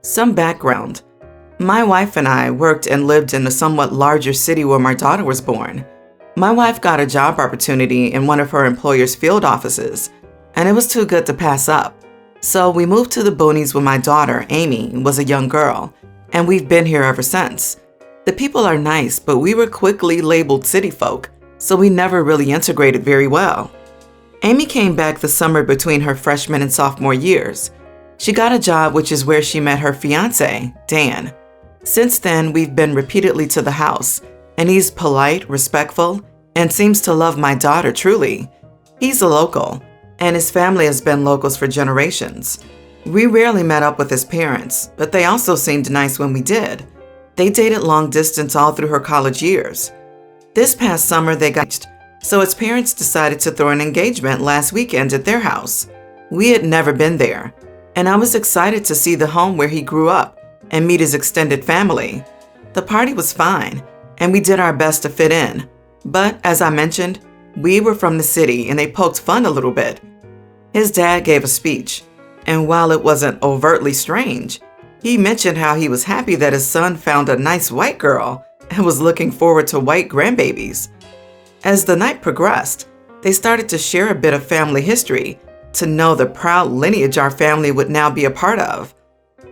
Some background. My wife and I worked and lived in a somewhat larger city where my daughter was born. My wife got a job opportunity in one of her employer's field offices, and it was too good to pass up. So we moved to the boonies when my daughter, Amy, was a young girl, and we've been here ever since. The people are nice, but we were quickly labeled city folk, so we never really integrated very well. Amy came back the summer between her freshman and sophomore years. She got a job, which is where she met her fiancé, Dan. Since then, we've been repeatedly to the house, and he's polite, respectful, and seems to love my daughter truly. He's a local, and his family has been locals for generations. We rarely met up with his parents, but they also seemed nice when we did. They dated long distance all through her college years. This past summer, they got engaged, so his parents decided to throw an engagement last weekend at their house. We had never been there, and I was excited to see the home where he grew up and meet his extended family. The party was fine, and we did our best to fit in. But as I mentioned, we were from the city and they poked fun a little bit. His dad gave a speech, and while it wasn't overtly strange, he mentioned how he was happy that his son found a nice white girl and was looking forward to white grandbabies. As the night progressed, they started to share a bit of family history to know the proud lineage our family would now be a part of.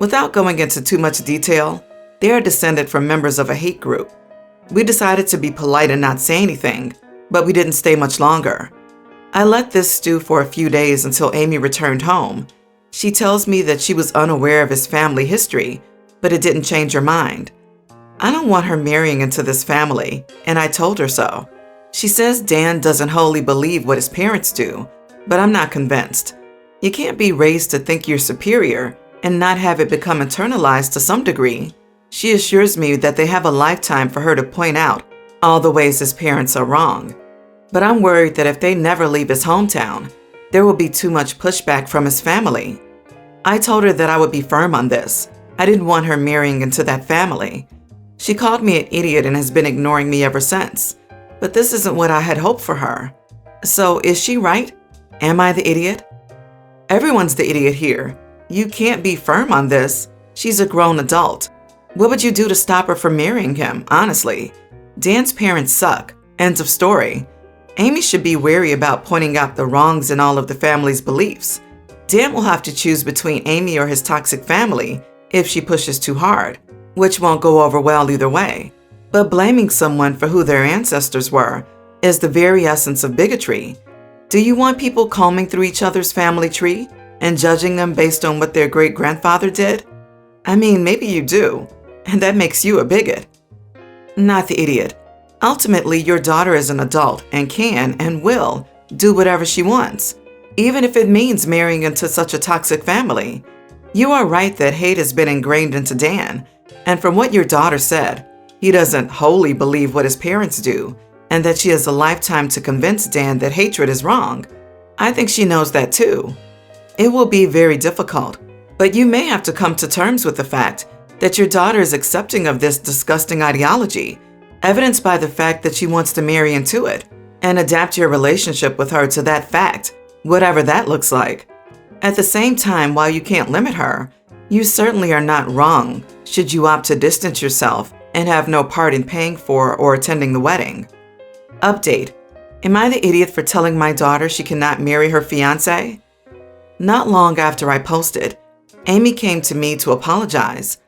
Without going into too much detail, they are descended from members of a hate group. We decided to be polite and not say anything, but we didn't stay much longer. I let this stew for a few days until Amy returned home. She tells me that she was unaware of his family history, but it didn't change her mind. I don't want her marrying into this family, and I told her so. She says Dan doesn't wholly believe what his parents do, but I'm not convinced. You can't be raised to think you're superior and not have it become internalized to some degree. She assures me that they have a lifetime for her to point out all the ways his parents are wrong. But I'm worried that if they never leave his hometown, there will be too much pushback from his family. I told her that I would be firm on this. I didn't want her marrying into that family. She called me an idiot and has been ignoring me ever since. But this isn't what I had hoped for her. So is she right? Am I the idiot? Everyone's the idiot here. You can't be firm on this. She's a grown adult. What would you do to stop her from marrying him, honestly? Dan's parents suck. End of story. Amy should be wary about pointing out the wrongs in all of the family's beliefs. Dan will have to choose between Amy or his toxic family if she pushes too hard, which won't go over well either way. But blaming someone for who their ancestors were is the very essence of bigotry. Do you want people combing through each other's family tree and judging them based on what their great-grandfather did? I mean, maybe you do, and that makes you a bigot. Not the idiot. Ultimately, your daughter is an adult and can and will do whatever she wants, even if it means marrying into such a toxic family. You are right that hate has been ingrained into Dan, and from what your daughter said, he doesn't wholly believe what his parents do, and that she has a lifetime to convince Dan that hatred is wrong. I think she knows that too. It will be very difficult, but you may have to come to terms with the fact that your daughter is accepting of this disgusting ideology, evidenced by the fact that she wants to marry into it, and adapt your relationship with her to that fact, whatever that looks like. At the same time, while you can't limit her, you certainly are not wrong should you opt to distance yourself and have no part in paying for or attending the wedding. Update. Am I the idiot for telling my daughter she cannot marry her fiancé? Not long after I posted, Amy came to me to apologize.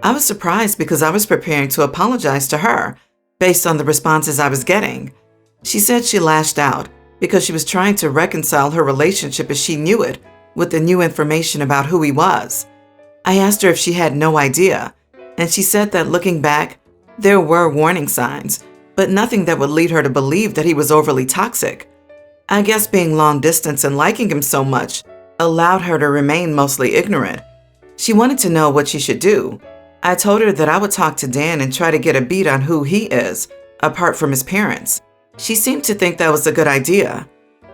I was surprised because I was preparing to apologize to her based on the responses I was getting. She said she lashed out because she was trying to reconcile her relationship as she knew it with the new information about who he was. I asked her if she had no idea, and she said that looking back, there were warning signs, but nothing that would lead her to believe that he was overly toxic. I guess being long distance and liking him so much allowed her to remain mostly ignorant. She wanted to know what she should do. I told her that I would talk to Dan and try to get a beat on who he is, apart from his parents. She seemed to think that was a good idea.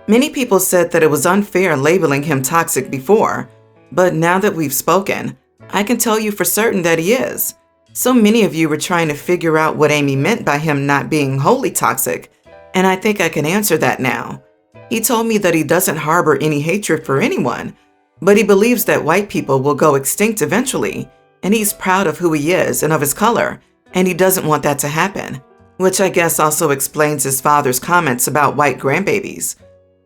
Many people said that it was unfair labeling him toxic before, but now that we've spoken, I can tell you for certain that he is. So many of you were trying to figure out what Amy meant by him not being wholly toxic, and I think I can answer that now. He told me that he doesn't harbor any hatred for anyone, but he believes that white people will go extinct eventually, and he's proud of who he is and of his color, and he doesn't want that to happen, which I guess also explains his father's comments about white grandbabies.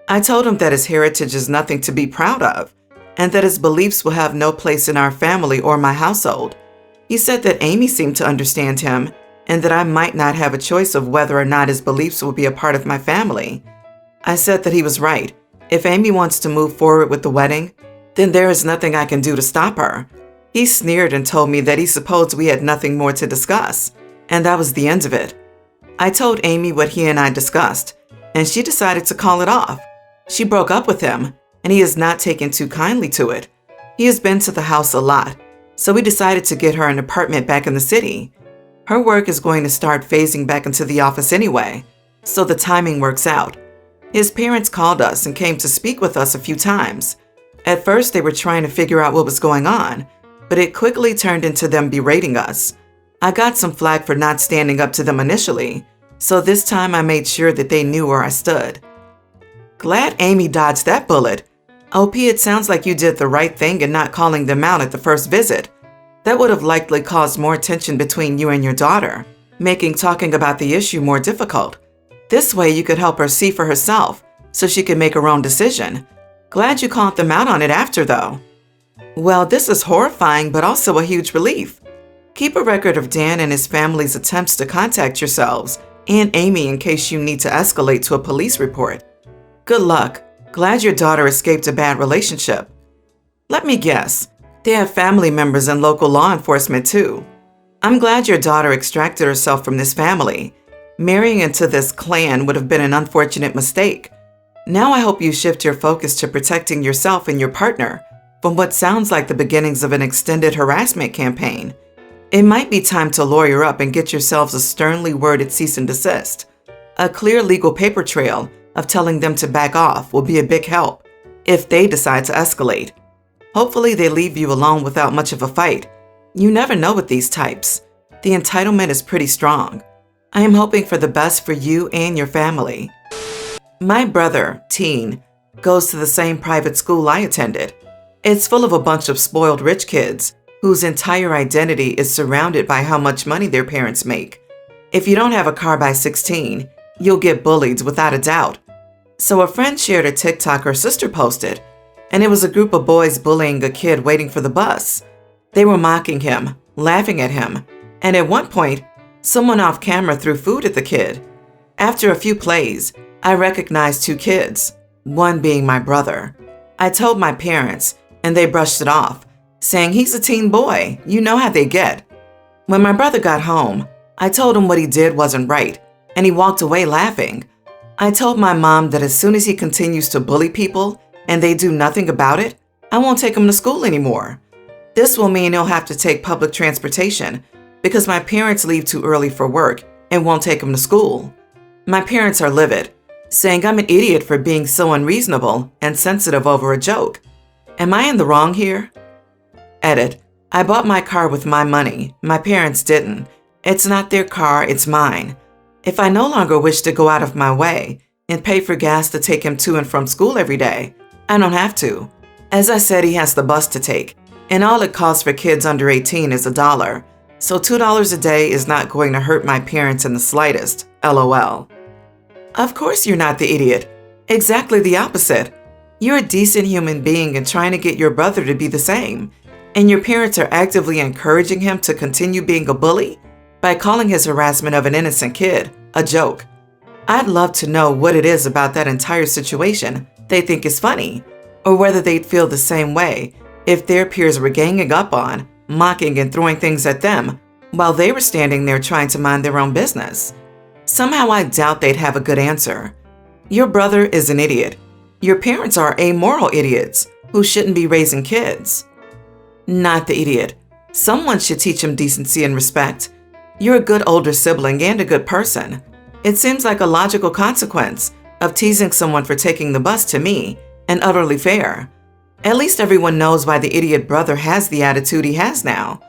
I told him that his heritage is nothing to be proud of, and that his beliefs will have no place in our family or my household. He said that Amy seemed to understand him, and that I might not have a choice of whether or not his beliefs will be a part of my family. I said that he was right. If Amy wants to move forward with the wedding, then there is nothing I can do to stop her. He sneered and told me that he supposed we had nothing more to discuss, and that was the end of it. I told Amy what he and I discussed, and she decided to call it off. She broke up with him, and he has not taken too kindly to it. He has been to the house a lot, so we decided to get her an apartment back in the city. Her work is going to start phasing back into the office anyway, so the timing works out. His parents called us and came to speak with us a few times. At first, they were trying to figure out what was going on, but it quickly turned into them berating us. I got some flack for not standing up to them initially, so this time I made sure that they knew where I stood. Glad Amy dodged that bullet. OP, it sounds like you did the right thing in not calling them out at the first visit. That would have likely caused more tension between you and your daughter, making talking about the issue more difficult. This way you could help her see for herself, so she can make her own decision. Glad you called them out on it after, though. Well, this is horrifying, but also a huge relief. Keep a record of Dan and his family's attempts to contact yourselves and Amy in case you need to escalate to a police report. Good luck. Glad your daughter escaped a bad relationship. Let me guess, they have family members in local law enforcement too. I'm glad your daughter extracted herself from this family. Marrying into this clan would have been an unfortunate mistake. Now I hope you shift your focus to protecting yourself and your partner from what sounds like the beginnings of an extended harassment campaign. It might be time to lawyer up and get yourselves a sternly worded cease and desist. A clear legal paper trail of telling them to back off will be a big help if they decide to escalate. Hopefully they leave you alone without much of a fight. You never know with these types. The entitlement is pretty strong. I am hoping for the best for you and your family. My brother, Teen, goes to the same private school I attended. It's full of a bunch of spoiled rich kids whose entire identity is surrounded by how much money their parents make. If you don't have a car by 16, you'll get bullied without a doubt. So a friend shared a TikTok her sister posted, and it was a group of boys bullying a kid waiting for the bus. They were mocking him, laughing at him, and at one point, someone off camera threw food at the kid. After a few plays, I recognized two kids, one being my brother. I told my parents, and they brushed it off, saying he's a teen boy, you know how they get. When my brother got home, I told him what he did wasn't right, and he walked away laughing. I told my mom that as soon as he continues to bully people and they do nothing about it, I won't take him to school anymore. This will mean he'll have to take public transportation because my parents leave too early for work and won't take him to school. My parents are livid, saying I'm an idiot for being so unreasonable and sensitive over a joke. Am I in the wrong here? Edit. I bought my car with my money. My parents didn't. It's not their car, it's mine. If I no longer wish to go out of my way and pay for gas to take him to and from school every day, I don't have to. As I said, he has the bus to take, and all it costs for kids under 18 is $1. So $2 a day is not going to hurt my parents in the slightest, LOL. Of course you're not the idiot. Exactly the opposite. You're a decent human being and trying to get your brother to be the same. And your parents are actively encouraging him to continue being a bully by calling his harassment of an innocent kid a joke. I'd love to know what it is about that entire situation they think is funny, or whether they'd feel the same way if their peers were ganging up on, mocking and throwing things at them while they were standing there trying to mind their own business. Somehow I doubt they'd have a good answer. Your brother is an idiot. Your parents are amoral idiots who shouldn't be raising kids. Not the idiot. Someone should teach him decency and respect. You're a good older sibling and a good person. It seems like a logical consequence of teasing someone for taking the bus to me, and utterly fair. At least everyone knows why the idiot brother has the attitude he has now.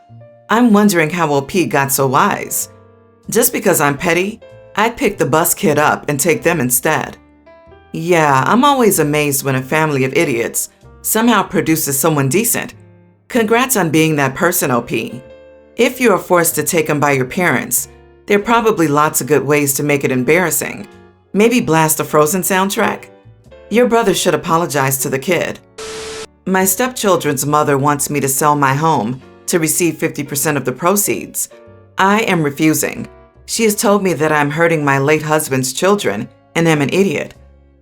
I'm wondering how OP got so wise. Just because I'm petty, I'd pick the bus kid up and take them instead. Yeah, I'm always amazed when a family of idiots somehow produces someone decent. Congrats on being that person, OP. If you are forced to take them by your parents, there are probably lots of good ways to make it embarrassing. Maybe blast a Frozen soundtrack? Your brother should apologize to the kid. My stepchildren's mother wants me to sell my home to receive 50% of the proceeds. I am refusing. She has told me that I'm hurting my late husband's children and am an idiot.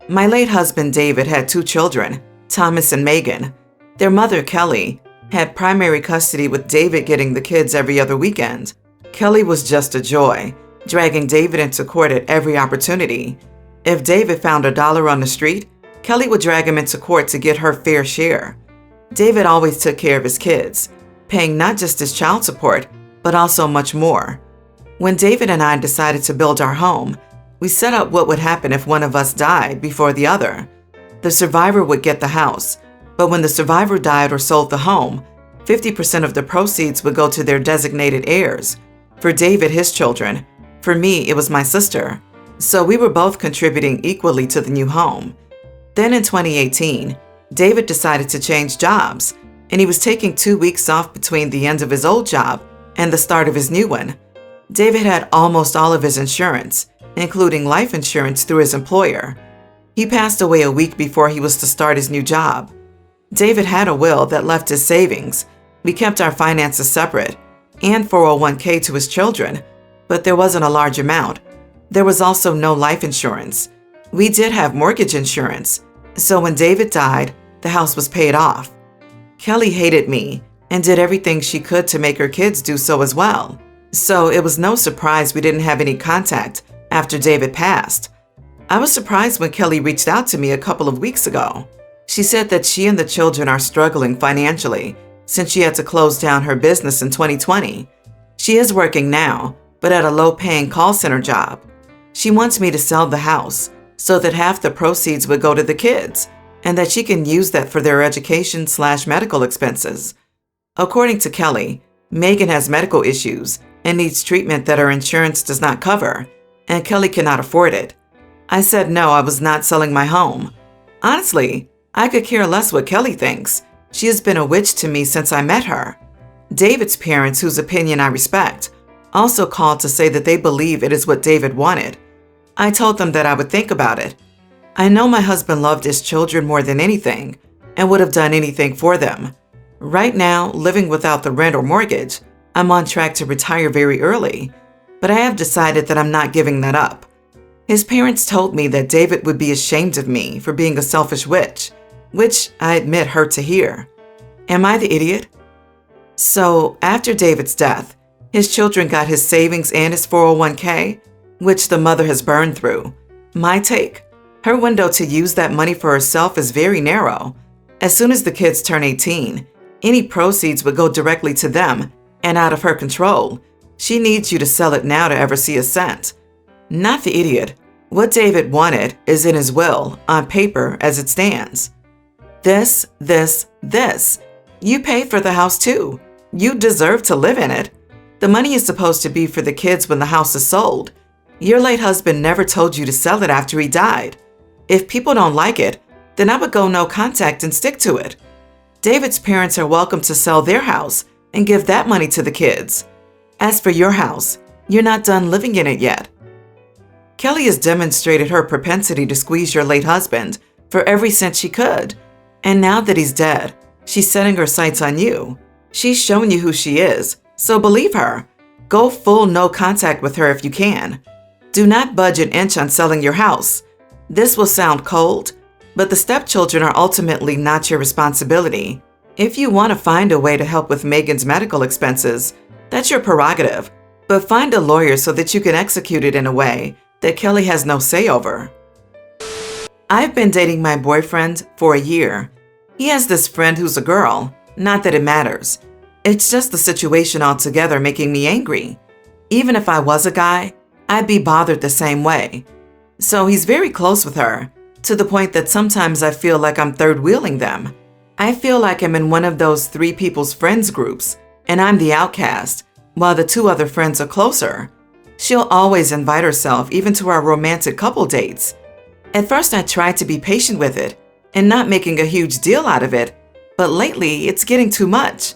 My late husband, David, had 2 children, Thomas and Megan. Their mother, Kelly, had primary custody with David getting the kids every other weekend. Kelly was just a joy, dragging David into court at every opportunity. If David found $1 on the street, Kelly would drag him into court to get her fair share. David always took care of his kids, paying not just his child support, but also much more. When David and I decided to build our home, we set up what would happen if one of us died before the other. The survivor would get the house, but when the survivor died or sold the home, 50% of the proceeds would go to their designated heirs. For David, his children. For me, it was my sister. So we were both contributing equally to the new home. Then in 2018, David decided to change jobs, and he was taking 2 weeks off between the end of his old job and the start of his new one. David had almost all of his insurance, including life insurance through his employer. He passed away a week before he was to start his new job. David had a will that left his savings. We kept our finances separate, and 401k to his children, but there wasn't a large amount. There was also no life insurance. We did have mortgage insurance, so when David died, the house was paid off. Kelly hated me and did everything she could to make her kids do so as well. So it was no surprise we didn't have any contact after David passed. I was surprised when Kelly reached out to me a couple of weeks ago. She said that she and the children are struggling financially since she had to close down her business in 2020. She is working now, but at a low-paying call center job. She wants me to sell the house so that half the proceeds would go to the kids and that she can use that for their education/medical expenses. According to Kelly, Megan has medical issues and needs treatment that her insurance does not cover, and Kelly cannot afford it. I said no, I was not selling my home. Honestly, I could care less what Kelly thinks. She has been a witch to me since I met her. David's parents, whose opinion I respect, also called to say that they believe it is what David wanted. I told them that I would think about it. I know my husband loved his children more than anything and would have done anything for them. Right now, living without the rent or mortgage, I'm on track to retire very early, but I have decided that I'm not giving that up. His parents told me that David would be ashamed of me for being a selfish witch, which I admit hurt to hear. Am I the idiot? So, after David's death, his children got his savings and his 401k, which the mother has burned through. My take: her window to use that money for herself is very narrow. As soon as the kids turn 18, any proceeds would go directly to them and out of her control. She needs you to sell it now to ever see a cent. Not the idiot. What David wanted is in his will, on paper as it stands. This. You paid for the house too. You deserve to live in it. The money is supposed to be for the kids when the house is sold. Your late husband never told you to sell it after he died. If people don't like it, then I would go no contact and stick to it. David's parents are welcome to sell their house and give that money to the kids. As for your house, you're not done living in it yet. Kelly has demonstrated her propensity to squeeze your late husband for every cent she could. And now that he's dead, she's setting her sights on you. She's shown you who she is, so believe her. Go full no contact with her if you can. Do not budge an inch on selling your house. This will sound cold, but the stepchildren are ultimately not your responsibility. If you want to find a way to help with Megan's medical expenses, that's your prerogative, but find a lawyer so that you can execute it in a way that Kelly has no say over. I've been dating my boyfriend for a year. He has this friend who's a girl. Not that it matters. It's just the situation altogether making me angry. Even if I was a guy, I'd be bothered the same way. So he's very close with her, to the point that sometimes I feel like I'm third-wheeling them. I feel like I'm in one of those 3 people's friends groups, and I'm the outcast, while the 2 other friends are closer. She'll always invite herself even to our romantic couple dates. At first I tried to be patient with it and not making a huge deal out of it, but lately it's getting too much.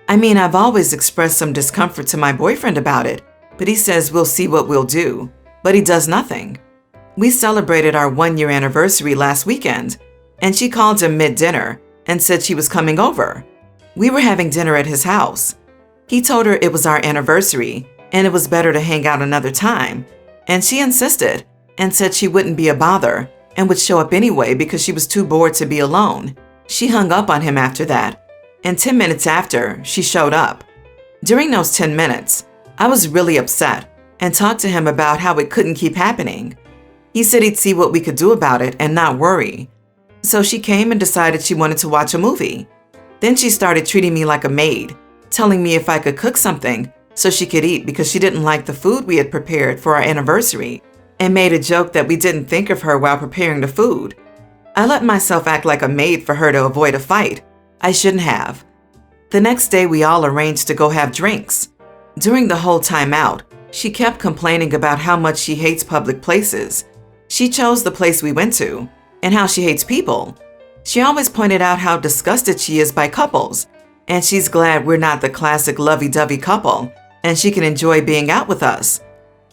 I mean, I've always expressed some discomfort to my boyfriend about it, but he says we'll see what we'll do, but he does nothing. We celebrated our 1-year anniversary last weekend, and she called him mid-dinner and said she was coming over. We were having dinner at his house. He told her it was our anniversary and it was better to hang out another time, and she insisted and said she wouldn't be a bother and would show up anyway because she was too bored to be alone. She hung up on him after that, and 10 minutes after, she showed up. During those 10 minutes, I was really upset and talked to him about how it couldn't keep happening. He said he'd see what we could do about it and not worry. So she came and decided she wanted to watch a movie. Then she started treating me like a maid, telling me if I could cook something so she could eat because she didn't like the food we had prepared for our anniversary, and made a joke that we didn't think of her while preparing the food. I let myself act like a maid for her to avoid a fight. I shouldn't have. The next day, we all arranged to go have drinks. During the whole time out, she kept complaining about how much she hates public places. She chose the place we went to, and how she hates people. She always pointed out how disgusted she is by couples, and she's glad we're not the classic lovey-dovey couple, and she can enjoy being out with us.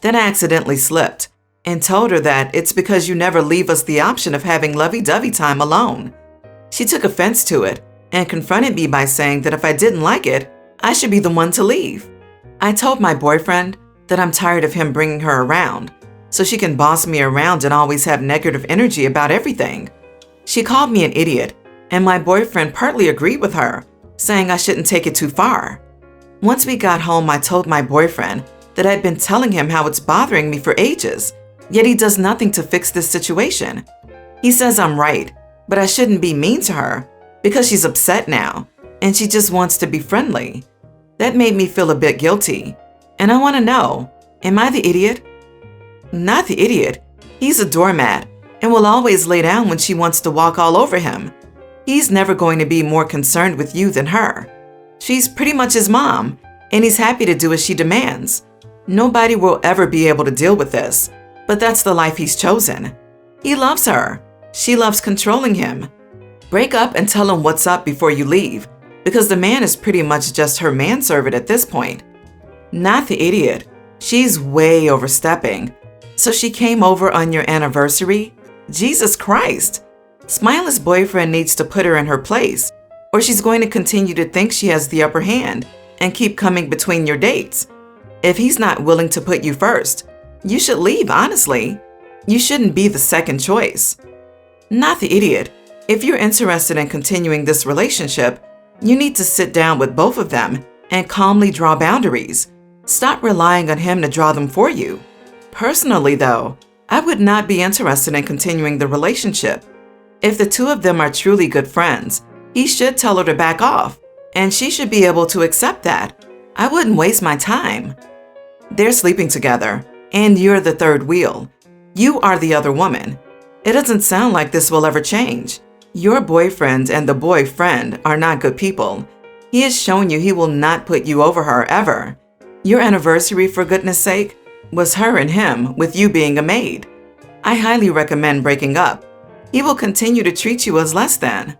Then I accidentally slipped and told her that it's because you never leave us the option of having lovey-dovey time alone. She took offense to it and confronted me by saying that if I didn't like it, I should be the one to leave. I told my boyfriend that I'm tired of him bringing her around, so she can boss me around and always have negative energy about everything. She called me an idiot, and my boyfriend partly agreed with her, saying I shouldn't take it too far. Once we got home, I told my boyfriend that I'd been telling him how it's bothering me for ages, yet he does nothing to fix this situation. He says I'm right, but I shouldn't be mean to her because she's upset now, and she just wants to be friendly. That made me feel a bit guilty, and I want to know, am I the idiot? Not the idiot. He's a doormat and will always lay down when she wants to walk all over him. He's never going to be more concerned with you than her. She's pretty much his mom, and he's happy to do as she demands. Nobody will ever be able to deal with this, but that's the life he's chosen. He loves her. She loves controlling him. Break up and tell him what's up before you leave, because the man is pretty much just her manservant at this point. Not the idiot. She's way overstepping. So she came over on your anniversary? Jesus Christ! Smiley's boyfriend needs to put her in her place, or she's going to continue to think she has the upper hand and keep coming between your dates. If he's not willing to put you first, you should leave, honestly. You shouldn't be the second choice. Not the idiot. If you're interested in continuing this relationship, you need to sit down with both of them and calmly draw boundaries. Stop relying on him to draw them for you. Personally, though, I would not be interested in continuing the relationship. If the two of them are truly good friends, he should tell her to back off, and she should be able to accept that. I wouldn't waste my time. They're sleeping together, and you're the third wheel. You are the other woman. It doesn't sound like this will ever change. Your boyfriend and the boyfriend are not good people. He has shown you he will not put you over her ever. Your anniversary, for goodness sake, was her and him, with you being a maid. I highly recommend breaking up. He will continue to treat you as less than.